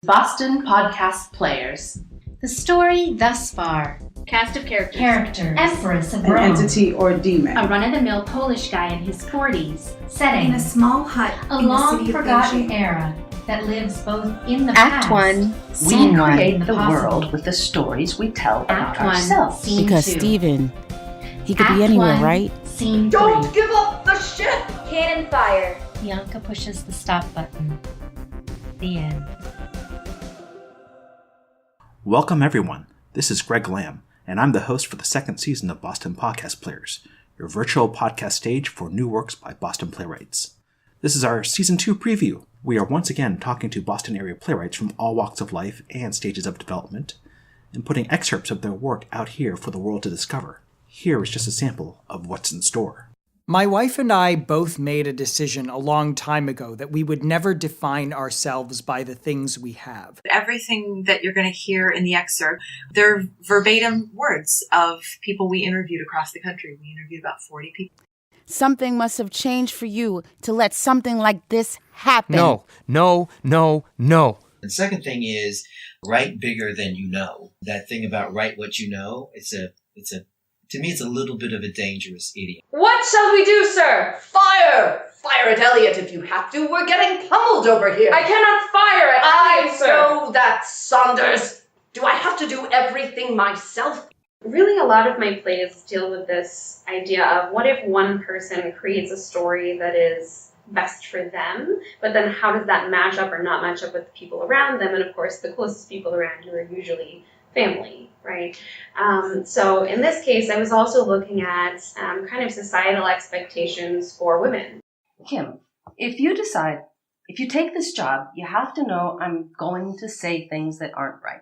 Boston Podcast Players. The story thus far. Cast of characters. Empress of An Rome. entity or demon. A run-of-the-mill Polish guy in his 40s. Setting. In a small hut A in the long city of forgotten Beijing. era that lives both in the Act past. 1, We Scene 1. create the possible. world with the stories we tell Act about 1, ourselves. Scene Because 2. Steven, he could Act be anywhere, 1, right? Scene 3. Don't give up the ship! Cannon fire. Bianca pushes the stop button. The end. Welcome everyone, this is Greg Lamb, and I'm the host for the second season of Boston Podcast Players, your virtual podcast stage for new works by Boston playwrights. This is our Season 2 preview. We are once again talking to Boston area playwrights from all walks of life and stages of development, and putting excerpts of their work out here for the world to discover. Here is just a sample of what's in store. My wife and I both made a decision a long time ago that we would never define ourselves by the things we have. Everything that you're going to hear in the excerpt, they're verbatim words of people we interviewed across the country. We interviewed about 40 people. Something must have changed for you to let something like this happen. No. The second thing is write bigger than you know. That thing about write what you know, to me, it's a little bit of a dangerous idiom. What shall we do, sir? Fire! Fire at Elliot if you have to. We're getting pummeled over here. I cannot fire at Elliot, sir. know that, Saunders. Do I have to do everything myself? Really, a lot of my plays deal with this idea of what if one person creates a story that is best for them, but then how does that match up or not match up with the people around them? And of course, the closest people around you are usually family, right? So in this case, I was also looking at kind of societal expectations for women. Kim, if you take this job, you have to know I'm going to say things that aren't right.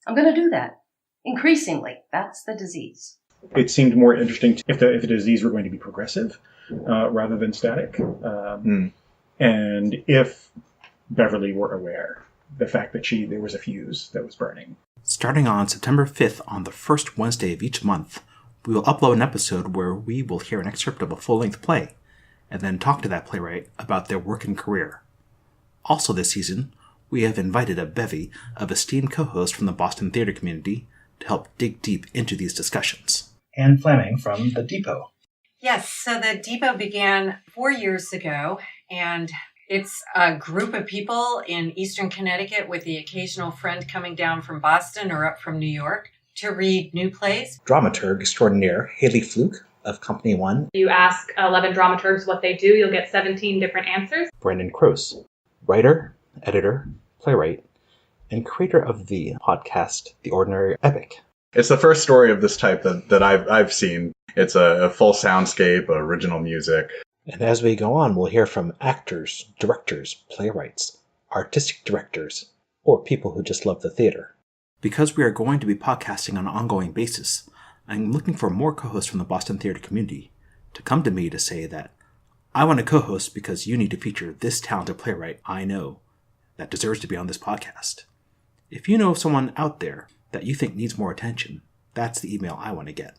I'm going to do that. Increasingly, that's the disease. It seemed more interesting if the disease were going to be progressive rather than static. And if Beverly were aware, the fact that there was a fuse that was burning. Starting on September 5th on the first Wednesday of each month, we will upload an episode where we will hear an excerpt of a full-length play, and then talk to that playwright about their work and career. Also this season, we have invited a bevy of esteemed co-hosts from the Boston theater community to help dig deep into these discussions. Anne Fleming from The Depot. Yes, so The Depot began 4 years ago, and it's a group of people in Eastern Connecticut with the occasional friend coming down from Boston or up from New York to read new plays. Dramaturg extraordinaire Haley Fluke of Company One. You ask 11 dramaturgs what they do, you'll get 17 different answers. Brandon Kroos, writer, editor, playwright, and creator of the podcast The Ordinary Epic. It's the first story of this type that I've seen. It's a full soundscape, original music. And as we go on, we'll hear from actors, directors, playwrights, artistic directors, or people who just love the theater. Because we are going to be podcasting on an ongoing basis, I'm looking for more co-hosts from the Boston theater community to come to me to say that I want to co-host because you need to feature this talented playwright I know that deserves to be on this podcast. If you know of someone out there that you think needs more attention, that's the email I want to get.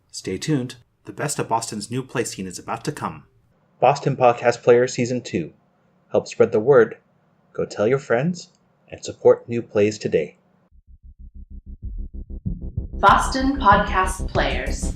Stay tuned. The best of Boston's new play scene is about to come. Boston Podcast Players Season 2. Help spread the word. Go tell your friends and support new plays today. Boston Podcast Players.